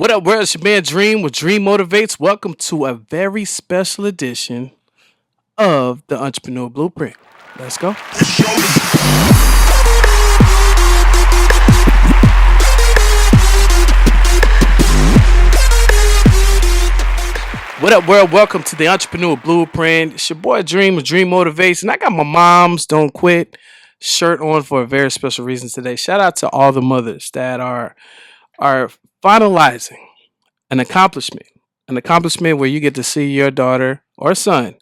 What up, world? It's your man Dream with Dream Motivates. Welcome to a very special edition of the Entrepreneur Blueprint. Let's go. What up, world? Welcome to the Entrepreneur Blueprint. It's your boy Dream with Dream Motivates, and I got my mom's Don't Quit shirt on for a very special reason today. Shout out to all the mothers that are finalizing an accomplishment where you get to see your daughter or son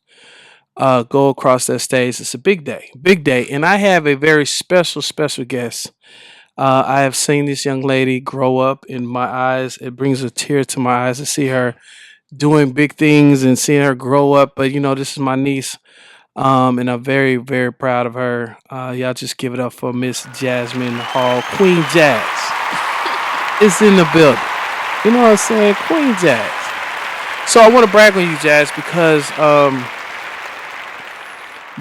go across that stage. It's a big day, and I have a very special guest. I have seen this young lady grow up in my eyes. It brings a tear to my eyes to see her doing big things and seeing her grow up. But this is my niece, and I'm very proud of her. Y'all just give it up for Miss Jaz'Myn Hall, Queen Jazz. It's in the building. You know what I'm saying? Queen Jazz. So I want to brag on you, Jazz, because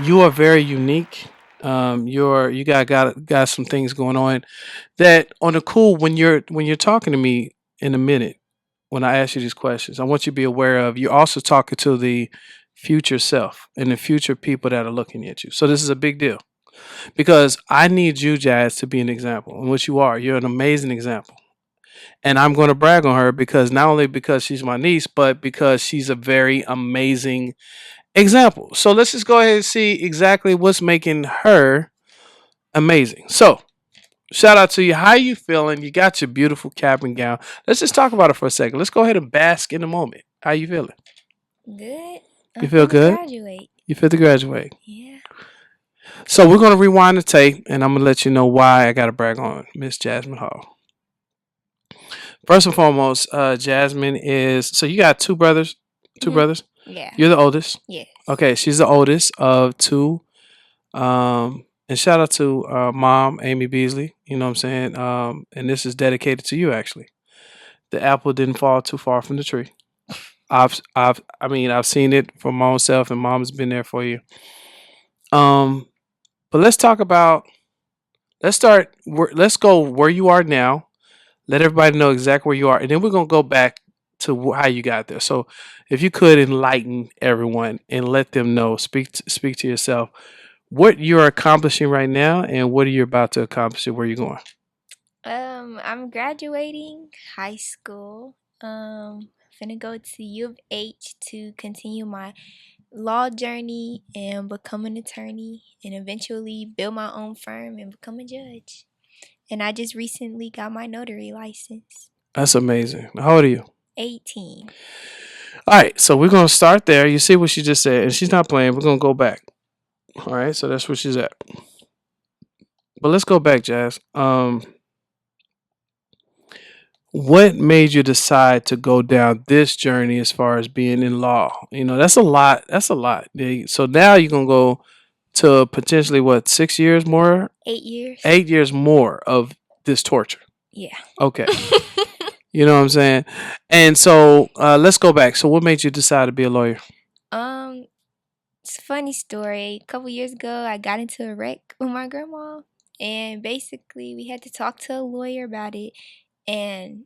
you are very unique. You got some things going on that on the cool when you're talking to me in a minute. When I ask you these questions, I want you to be aware of you're also talking to the future self and the future people that are looking at you. So this is a big deal because I need you, Jazz, to be an example, and what you are. You're an amazing example. And I'm going to brag on her because not only because she's my niece, but because she's a very amazing example. So let's just go ahead and see exactly what's making her amazing. So shout out to you. How you feeling? You got your beautiful cap and gown. Let's just talk about it for a second. Let's go ahead and bask in the moment. How you feeling? Good. You feel good? Graduate. You feel to graduate. Yeah. So we're going to rewind the tape, and I'm going to let you know why I got to brag on Miss Jaz'Myn Hall. First and foremost, Jasmine is. So you got two brothers. Two brothers. Yeah. You're the oldest. Yes. Okay, she's the oldest of two. And shout out to mom, Amy Beasley. You know what I'm saying? And this is dedicated to you, actually. The apple didn't fall too far from the tree. I've seen it for my own self, and mom's been there for you. But let's talk about. Let's start. Let's go where you are now. Let everybody know exactly where you are, and then we're gonna go back to how you got there. So, if you could enlighten everyone and let them know, speak to yourself, what you're accomplishing right now, and what are you about to accomplish, and where you're going. I'm graduating high school. Finna go to U of H to continue my law journey and become an attorney, and eventually build my own firm and become a judge. And I just recently got my notary license. That's amazing. How old are you? 18. All right, so we're gonna start there. You see what she just said, and she's not playing. We're gonna go back. All right, so that's where she's at. But let's go back, Jazz. What made you decide to go down this journey as far as being in law? That's a lot. That's a lot. So now you're gonna go to potentially what, 6 years more? 8 years. 8 years more of this torture. Yeah. Okay. You know what I'm saying? And so let's go back. So what made you decide to be a lawyer? It's a funny story. A couple years ago, I got into a wreck with my grandma, and basically we had to talk to a lawyer about it. And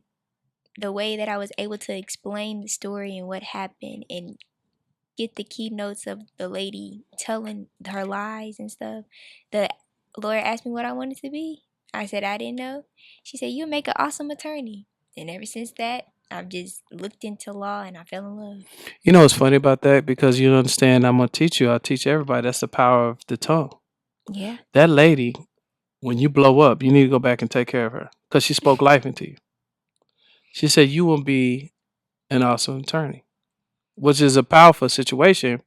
the way that I was able to explain the story and what happened and get the keynotes of the lady telling her lies and stuff, the lawyer asked me what I wanted to be. I said I didn't know. She said, "You'll make an awesome attorney." And ever since that, I've just looked into law and I fell in love. You know what's funny about that? Because you don't understand, I'm going to teach you. I'll teach everybody. That's the power of the tongue. Yeah. That lady, when you blow up, you need to go back and take care of her because she spoke life into you. She said you will be an awesome attorney, which is a powerful situation,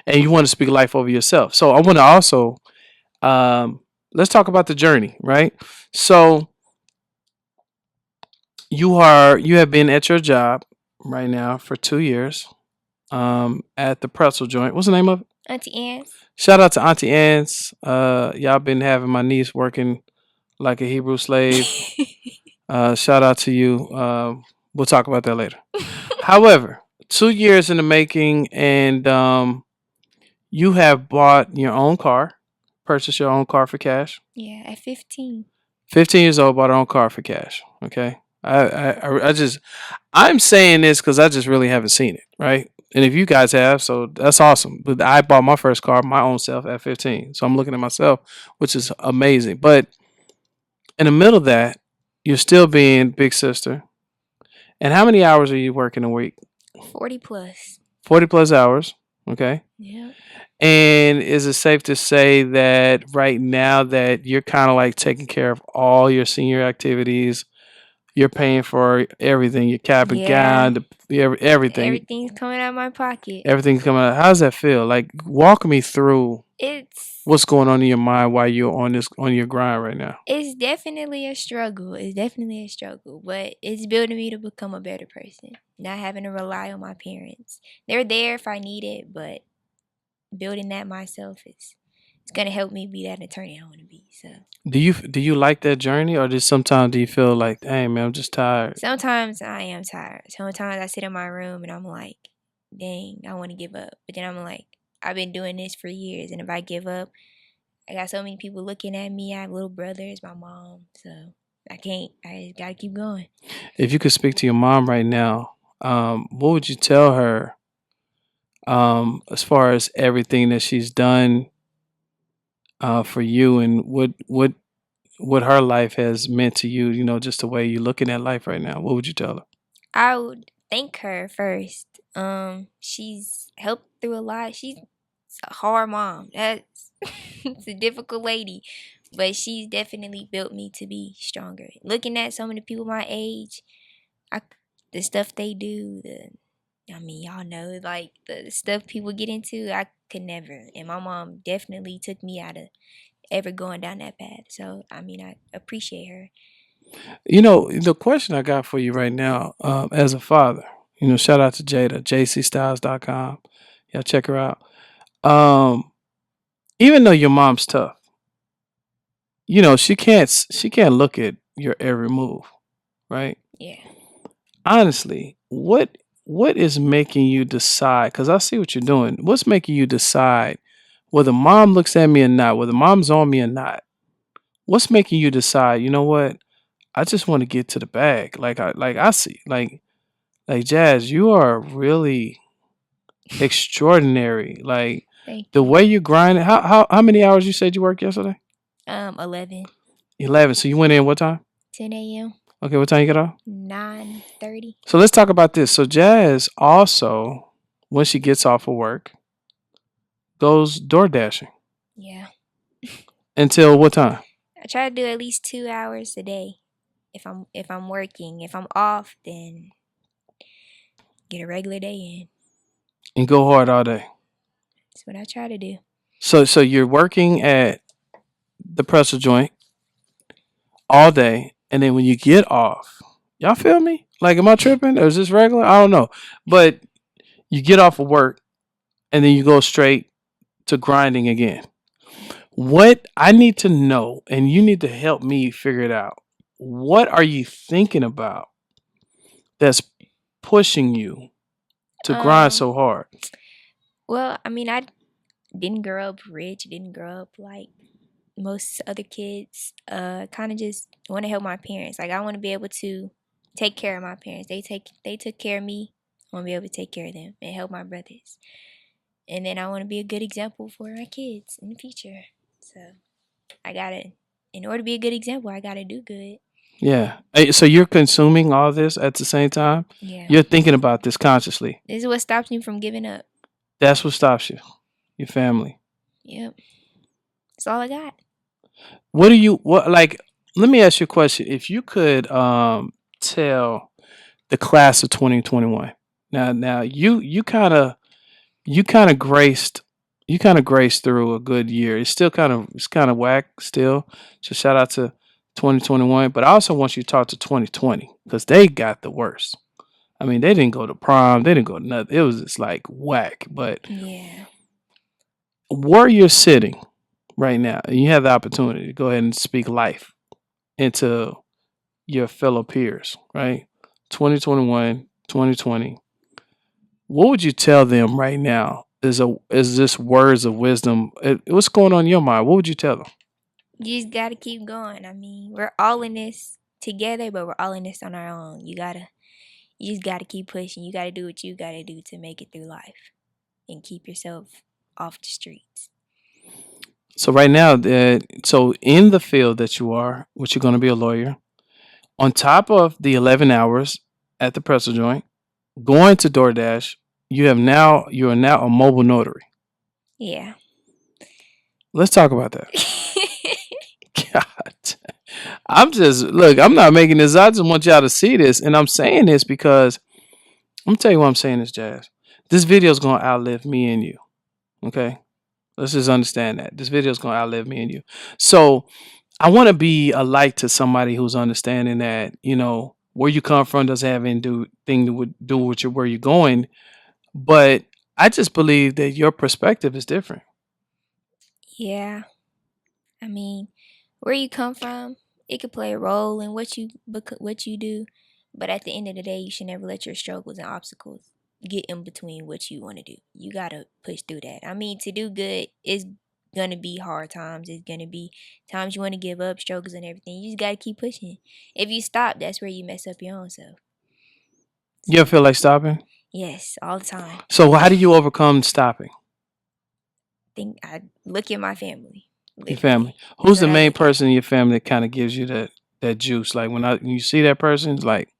and you want to speak life over yourself. So I want to also let's talk about the journey, right? So you have been at your job right now for 2 years at the pretzel joint. What's the name of it? Auntie Anne's. Shout out to Auntie Anne's. Y'all been having my niece working like a Hebrew slave. Shout out to you. We'll talk about that later. However, 2 years in the making, and you have bought your own car, purchased your own car for cash. Yeah, at 15. 15 years old, bought her own car for cash. Okay. I'm saying this because I just really haven't seen it, right? And if you guys have, so that's awesome. But I bought my first car my own self at 15, so I'm looking at myself, which is amazing. But in the middle of that, you're still being big sister. And how many hours are you working a week? 40 plus. 40 plus hours. Okay. Yeah. And is it safe to say that right now that you're kind of like taking care of all your senior activities? You're paying for everything, your cap and Yeah. gown, everything. Everything's coming out of my pocket. Everything's coming out. How does that feel? Like, walk me through It's what's going on in your mind while you're on your grind right now. it's definitely a struggle. It's definitely a struggle, but it's building me to become a better person. Not having to rely on my parents. They're there if I need it, but building that myself is it's gonna help me be that attorney I want to be. So Do you like that journey, or just sometimes do you feel like, hey man, I'm just tired? sometimes I am tired. Sometimes I sit in my room and I'm like, dang, I want to give up. But then I'm like, I've been doing this for years, and if I give up, I got so many people looking at me. I have little brothers, my mom, so I can't. I just gotta keep going. If you could speak to your mom right now, what would you tell her? As far as everything that she's done for you, and what her life has meant to you, just the way you're looking at life right now. What would you tell her? I would thank her first. She's helped through a lot. She's a hard mom. That's it's a difficult lady, but she's definitely built me to be stronger. Looking at some of the people my age, I the stuff they do, I mean, y'all know, like the stuff people get into, I could never. And my mom definitely took me out of ever going down that path. So, I mean, I appreciate her. The question I got for you right now, as a father, shout out to Jada, jcstyles.com. Yeah, check her out. Um, Even though your mom's tough, she can't look at your every move, right? Yeah. Honestly, what is making you decide? Because I see what you're doing. What's making you decide whether mom looks at me or not, whether mom's on me or not? What's making you decide? You know what? I just want to get to the bag. Like I see, like Jazz, you are really extraordinary. Like Thank the you. way you grind. How many hours you said you worked yesterday? 11, 11. So you went in what time? 10 a.m., Okay, what time you get off? 9:30. So let's talk about this. So Jazz also, when she gets off of work, goes door dashing Yeah. until what time? I try to do at least 2 hours a day. If I'm working, if I'm off, then get a regular day in. And go hard all day. That's what I try to do. So you're working at the pretzel joint all day, and then when you get off, y'all feel me? Like, am I tripping or is this regular? I don't know, but you get off of work and then you go straight to grinding again. What I need to know, and you need to help me figure it out. What are you thinking about that's pushing you to grind Um, so hard? well, I mean, I didn't grow up rich, didn't grow up like most other kids. Kind of just want to help my parents. Like I want to be able to take care of my parents. They took care of me. I want to be able to take care of them and help my brothers. And then I want to be a good example for my kids in the future. So I gotta, in order to be a good example, I gotta do good. Yeah. So you're consuming all this at the same time? Yeah. You're thinking about this consciously. This is what stops me from giving up. That's what stops you, your family. Yep. That's all I got. Let me ask you a question. If you could tell the class of 2021. Now you kind of graced through a good year. It's kind of whack still. So shout out to 2021, but I also want you to talk to 2020 because they got the worst. I mean, they didn't go to prom, they didn't go to nothing. It was just like whack. But Yeah. where you're sitting right now, and you have the opportunity to go ahead and speak life into your fellow peers, right? 2021, 2020. What would you tell them right now? Is this words of wisdom? What's going on in your mind? What would you tell them? You just gotta keep going. I mean, we're all in this together, but we're all in this on our own. You just gotta keep pushing. You gotta do what you gotta do to make it through life and keep yourself off the streets. So right now, so in the field that you are, which you're going to be a lawyer, on top of the 11 hours at the pretzel joint, going to DoorDash, you are now a mobile notary. Yeah. Let's talk about that. God. I'm not making this. I just want y'all to see this. And I'm saying this because I'm tell you why I'm saying this, Jazz. This video is going to outlive me and you. Okay? Let's just understand that. This video is going to outlive me and you. So I want to be a light to somebody who's understanding that, where you come from doesn't have anything to do with where you're going. But I just believe that your perspective is different. Yeah. I mean, where you come from, it could play a role in what you do, but at the end of the day, you should never let your struggles and obstacles get in between what you want to do. You gotta push through that. I mean, to do good is gonna be hard times. It's gonna be times you want to give up, struggles and everything. You just gotta keep pushing. If you stop, that's where you mess up your own self. You ever feel like stopping? Yes, all the time. So how do you overcome stopping? I look at my family. Your family. Who's the main person in your family that kind of gives you that juice? Like when you see that person, it's like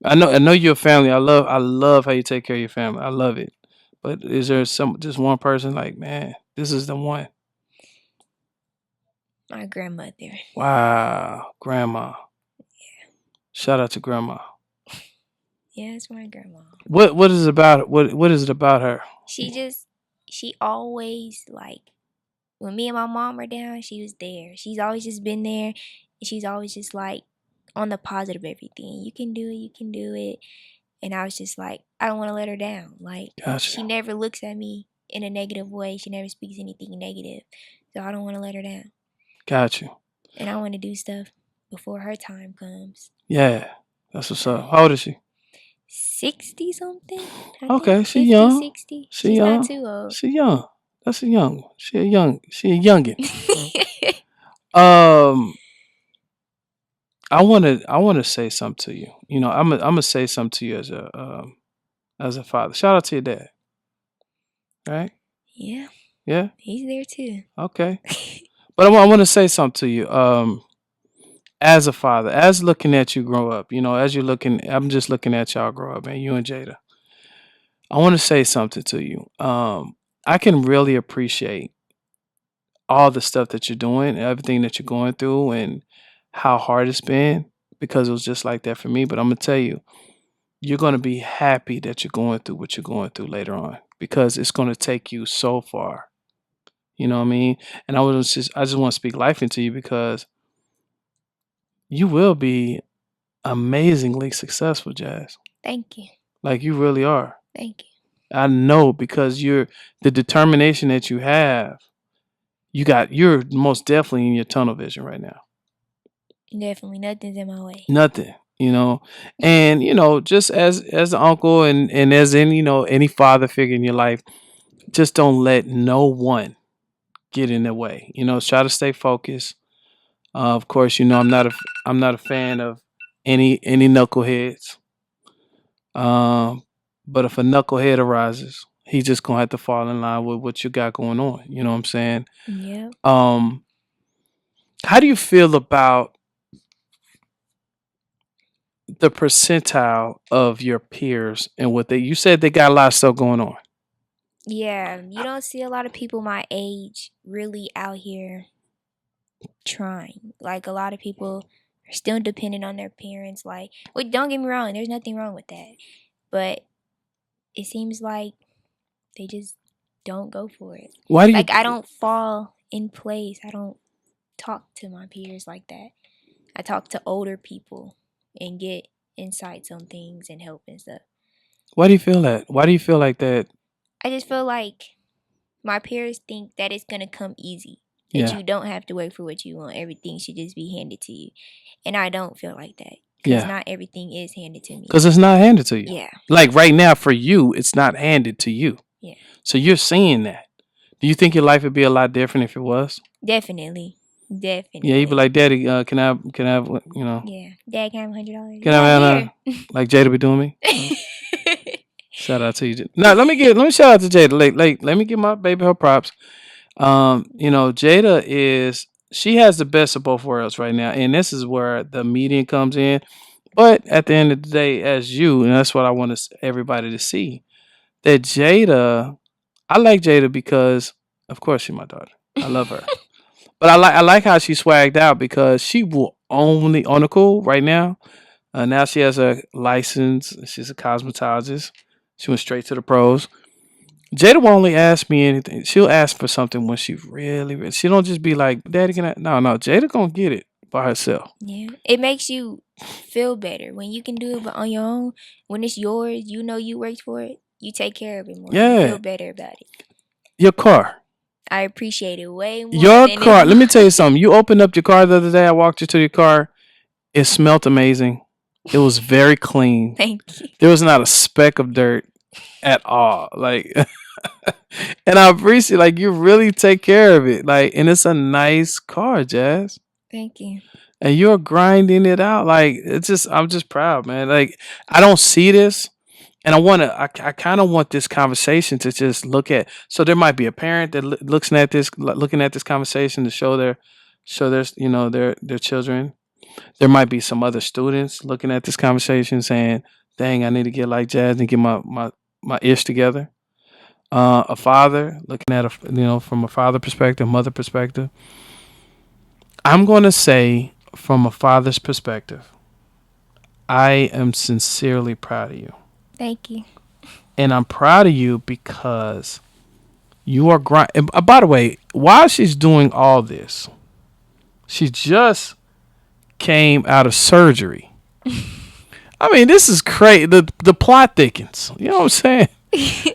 I know you're a family. I love how you take care of your family. I love it. But is there just one person like, man, this is the one? My grandmother. Wow, grandma. Yeah. Shout out to grandma. Yeah, it's my grandma. What is it about what is it about her? She always like when me and my mom are down, she was there. She's always just been there, and she's always just like on the positive everything. You can do it, you can do it. And I was just like, I don't want to let her down. Like, Gotcha. She never looks at me in a negative way. She never speaks anything negative. So I don't want to let her down. Got you. And I want to do stuff before her time comes. Yeah, that's what's up. How old is she? 60 something. Okay, she young. 60. She's young. Not too old. She young. That's a young. She a youngin. I want to say something to you. I'm gonna say something to you as a father. Shout out to your dad. Right? Yeah. Yeah. He's there too. Okay. But I want to say something to you. As a father, as looking at you grow up, I'm just looking at y'all grow up, man. You and Jada. I want to say something to you. I can really appreciate all the stuff that you're doing, everything that you're going through, and how hard it's been because it was just like that for me. But I'm gonna tell you, you're gonna be happy that you're going through what you're going through later on because it's gonna take you so far. You know what I mean? And I just want to speak life into you because you will be amazingly successful, Jazz. Thank you. Like you really are. Thank you. I know because the determination that you have, you're most definitely in your tunnel vision right now. Definitely nothing's in my way. Nothing, and just as the uncle and as any father figure in your life, just don't let no one get in the way. Try to stay focused. Of course, I'm not a fan of any knuckleheads. But if a knucklehead arises, he's just gonna have to fall in line with what you got going on. You know what I'm saying? Yeah. How do you feel about the percentile of your peers and what you said they got a lot of stuff going on? Yeah, you don't see a lot of people my age really out here trying. Like a lot of people are still dependent on their parents. Like, well, don't get me wrong, there's nothing wrong with that. But it seems like they just don't go for it. Why do you I don't fall in place. I don't talk to my peers like that. I talk to older people and get insights on things and help and stuff. Why do you feel that? Why do you feel like that? I just feel like my peers think that it's gonna come easy. That you don't have to wait for what you want. Everything should just be handed to you. And I don't feel like that. Because not everything is handed to me. Because it's not handed to you. Yeah. Like right now for you, it's not handed to you. Yeah. So you're seeing that. Do you think your life would be a lot different if it was? Definitely. Yeah, you be Definitely. like, Daddy, can I have, Yeah. Dad, can I have $100? can I Yeah, have, like Jada be doing me? here. Shout out to you. Now let me shout out to Jada. Let me give my baby her props. Jada she has the best of both worlds right now, and this is where the median comes in. But at the end of the day, as you, and that's what I want everybody to see, that Jada, I like Jada because, of course, she's my daughter. I love her, but I like how she swagged out because she will only on the cool right now. Now she has a license. She's a cosmetologist. She went straight to the pros. Jada will only ask me anything. She'll ask for something when she really. She don't just be like, "Daddy, can I?" No, no. Jada gonna get it by herself. Yeah. It makes you feel better when you can do it on your own. When it's yours, you know you worked for it. You take care of it more. You Yeah, feel better about it. your car. I appreciate it way more Your than it's car. Let me tell you mine. something. You opened up your car the other day. I walked you to your car. It smelled amazing. It was very clean. Thank you. There was not a speck of dirt at all. Like, and I appreciate like you really take care of it. Like, and it's a nice car, Jazz. Thank you. And you're grinding it out. Like, I'm just proud, man. Like, I don't see this, and I kind of want this conversation to just look at. So there might be a parent that looking at this conversation to show their children. There might be some other students looking at this conversation saying, "Dang, I need to get like Jazz and get my ish together." A father looking at from a father perspective, mother perspective. I'm going to say from a father's perspective, I am sincerely proud of you. Thank you. And I'm proud of you because you are grinding. By the way, while she's doing all this, she just came out of surgery. I mean, this is crazy. The plot thickens. You know what I'm saying?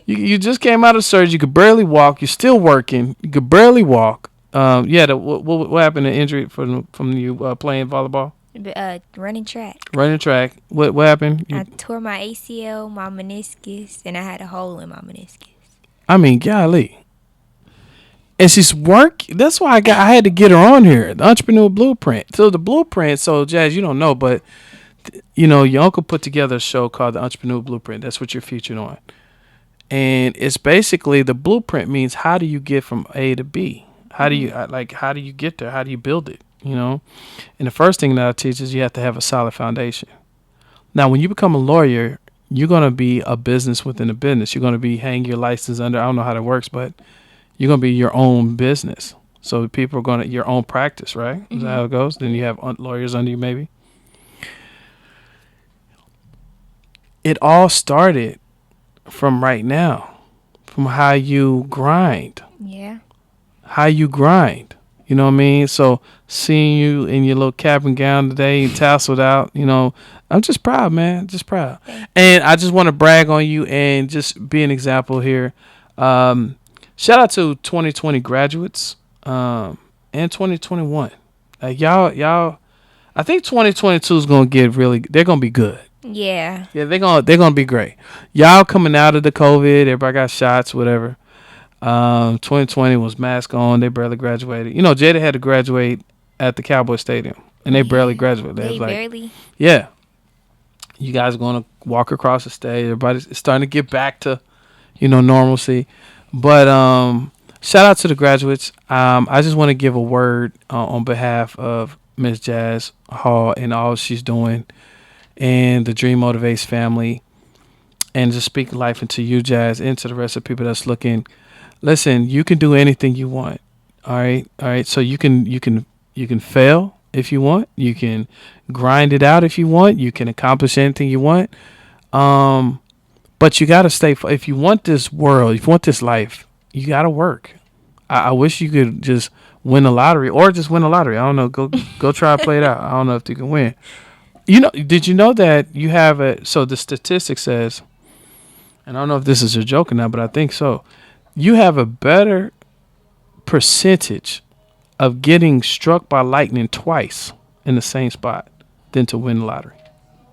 You just came out of surgery. You could barely walk. You're still working. You could barely walk. What happened to injury from you playing volleyball? Running track. Running track. What happened? I tore my ACL, my meniscus, and I had a hole in my meniscus. I mean, golly. And she's That's why I had to get her on here. The Entrepreneur Blueprint. So the blueprint. So Jazz, you don't know, but your uncle put together a show called the Entrepreneur Blueprint. That's what you're featured on. And it's basically the blueprint means how do you get from A to B? How do you how do you get there? How do you build it? And the first thing that I teach is you have to have a solid foundation. Now, when you become a lawyer, you're going to be a business within a business. You're going to be hang your license under. I don't know how that works, but you're going to be your own business. So people are going to your own practice, right? Is that how it goes? Then you have lawyers under you, maybe. It all started from right now, from how you grind. Yeah. How you grind. You know what I mean? So seeing you in your little cap and gown today, tasseled out, I'm just proud, man. Just proud. And I just want to brag on you and just be an example here. Shout out to 2020 graduates and 2021. Y'all, I think 2022 is gonna they're gonna be good. Yeah. Yeah, they're gonna be great. Y'all coming out of the COVID, everybody got shots, whatever. 2020 was mask on. They barely graduated. Jada had to graduate at the Cowboy Stadium, and they barely graduated. They barely. Yeah. You guys are going to walk across the stage. Everybody's starting to get back to, normalcy. But shout out to the graduates. I just want to give a word on behalf of Miss Jaz'Myn Hall and all she's doing, and the Dream Motivates family, and just speak life into you, Jazz, and to the rest of the people that's looking. Listen, you can do anything you want. All right. So you can fail if you want. You can grind it out if you want. You can accomplish anything you want. But you got to stay. If you want this world, if you want this life, you got to work. I wish you could just win the lottery or just win the lottery. I don't know. Go try to play it out. I don't know if you can win. Did you know that you have so the statistic says, and I don't know if this is a joke or not, but I think so. You have a better percentage of getting struck by lightning twice in the same spot than to win the lottery.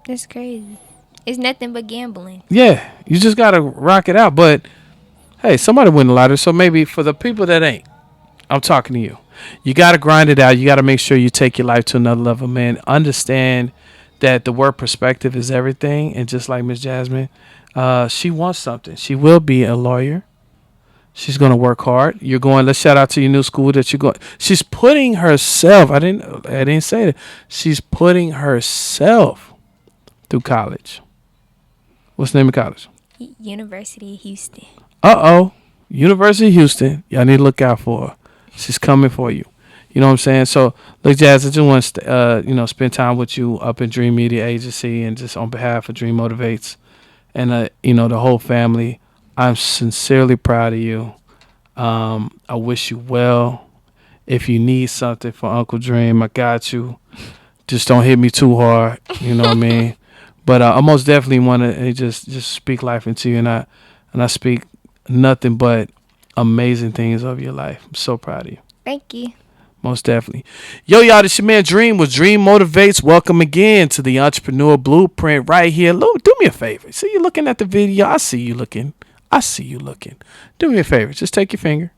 That's crazy. It's nothing but gambling. Yeah, you just got to rock it out. But, hey, somebody win the lottery. So maybe for the people that ain't, I'm talking to you. You got to grind it out. You got to make sure you take your life to another level, man. Understand that the word perspective is everything. And just like Miss Jasmine, she wants something. She will be a lawyer. She's going to work hard. You're going, let's shout out to your new school that you're going. She's putting herself, I didn't say that. She's putting herself through college. What's the name of college? University of Houston. University of Houston. Y'all need to look out for her. She's coming for you. You know what I'm saying? So, look, Jazz, I just want to, spend time with you up in Dream Media Agency, and just on behalf of Dream Motivates and, the whole family, I'm sincerely proud of you. I wish you well. If you need something for Uncle Dream, I got you. Just don't hit me too hard. You know what I mean? But I most definitely want to just speak life into you, and I speak nothing but amazing things of your life. I'm so proud of you. Thank you. Most definitely. Yo, y'all, this your man Dream with Dream Motivates. Welcome again to the Entrepreneur Blueprint right here. Do me a favor. See you looking at the video. I see you looking. Do me a favor. Just take your finger.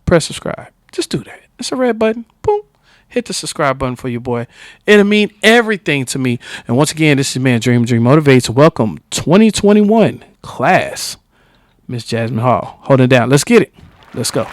Press subscribe. Just do that. It's a red button. Boom. Hit the subscribe button for your boy. It'll mean everything to me. And once again, this is man Dream Motivates. Welcome 2021 class. Miss Jaz'Myn Hall. Hold it down. Let's get it. Let's go.